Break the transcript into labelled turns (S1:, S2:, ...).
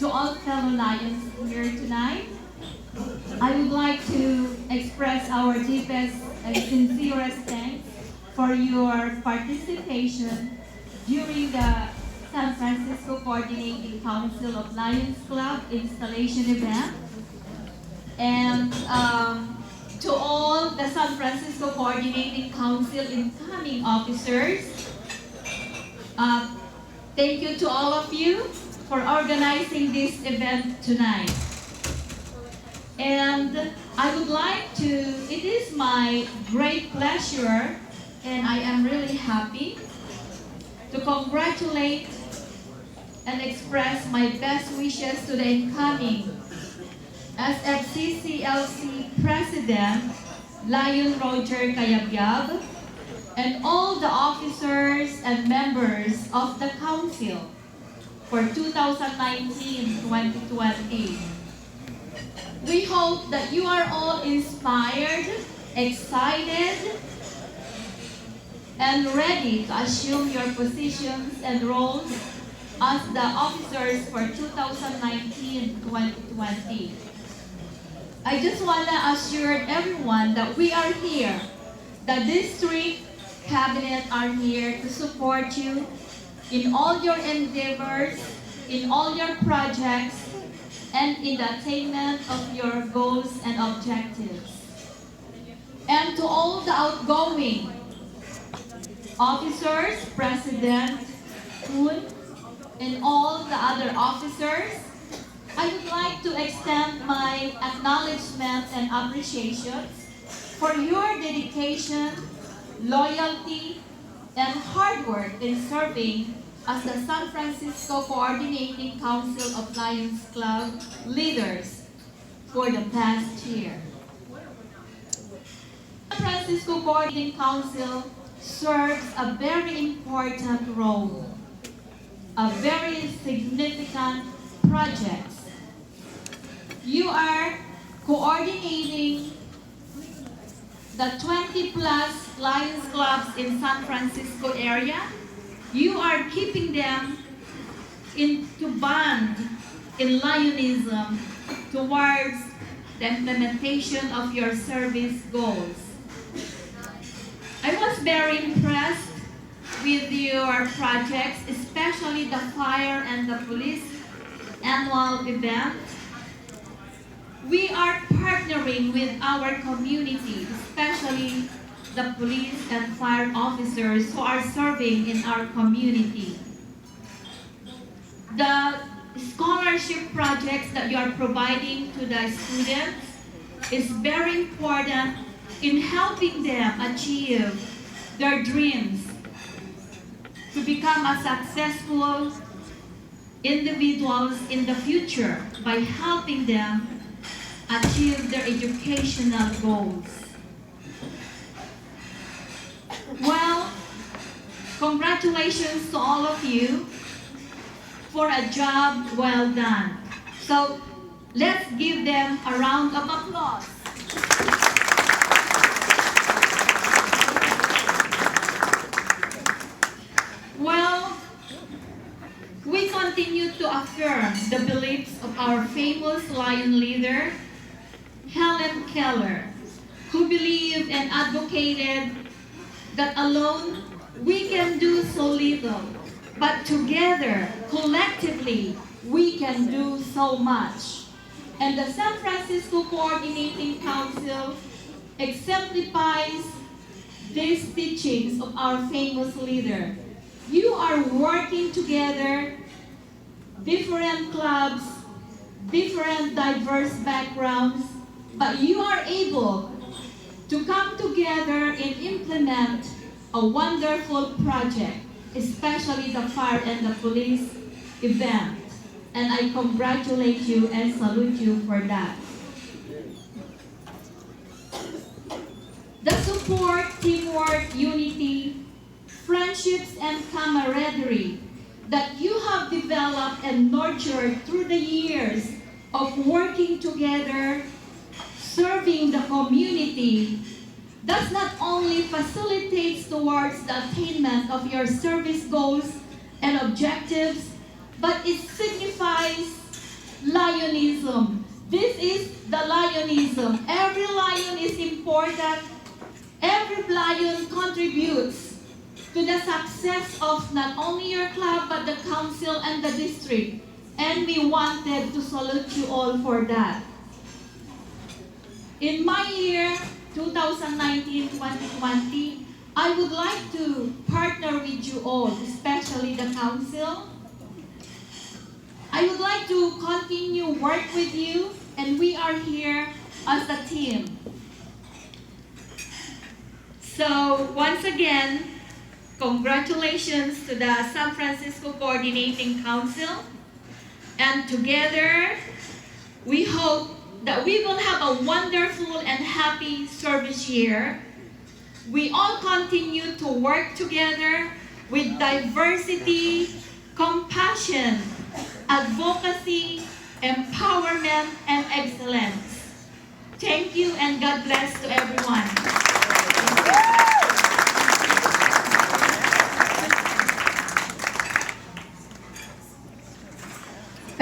S1: to all fellow Lions here tonight. I would like to express our deepest and sincerest thanks for your participation during the San Francisco Coordinating Council of Lions Club installation event. And to all the San Francisco Coordinating Council incoming officers, thank you to all of you for organizing this event tonight. And I would like to, it is my great pleasure, and I am really happy to congratulate and express my best wishes to the incoming SFCCLC President, Lion Roger Cayabyab, and all the officers and members of the Council for 2019-2020. We hope that you are all inspired, excited, and ready to assume your positions and roles as the officers for 2019-2020. I just want to assure everyone that we are here. The district cabinet are here to support you in all your endeavors, in all your projects, and in the attainment of your goals and objectives. And to all the outgoing officers, President Kuhn, and all the other officers, I would like to extend my acknowledgement and appreciation for your dedication, loyalty, and hard work in serving as the San Francisco Coordinating Council of Lions Club leaders for the past year. The San Francisco Coordinating Council serves a very important role, a very significant project. You are coordinating the 20+ Lions Clubs in San Francisco area. You are keeping them into bond in Lionism towards the implementation of your service goals. I was very impressed with your projects, especially the fire and the police annual event. We are partnering with our community, especially the police and fire officers who are serving in our community. The scholarship projects that you are providing to the students is very important in helping them achieve their dreams to become a successful individuals in the future by helping them achieve their educational goals. Well, congratulations to all of you for a job well done. So let's give them a round of applause. Well, we continue to affirm the beliefs of our famous Lion leader, Helen Keller, who believed and advocated that alone we can do so little, but together, collectively, we can do so much. And the San Francisco Coordinating Council exemplifies these teachings of our famous leader. You are working together, different clubs, different diverse backgrounds, but you are able to come together and implement a wonderful project, especially the fire and the police event. And I congratulate you and salute you for that. The support, teamwork, unity, friendships, and camaraderie that you have developed and nurtured through the years of working together, serving the community, does not only facilitate towards the attainment of your service goals and objectives, but it signifies Lionism. This is the Lionism. Every lion is important. Every lion contributes to the success of not only your club, but the council and the district. And we wanted to salute you all for that. In my year, 2019-2020, I would like to partner with you all, especially the council. I would like to continue work with you, and we are here as a team. So once again, congratulations to the San Francisco Coordinating Council. And together, we hope that we will have a wonderful and happy service year. We all continue to work together with diversity, compassion, advocacy, empowerment, and excellence. Thank you, and God bless to everyone.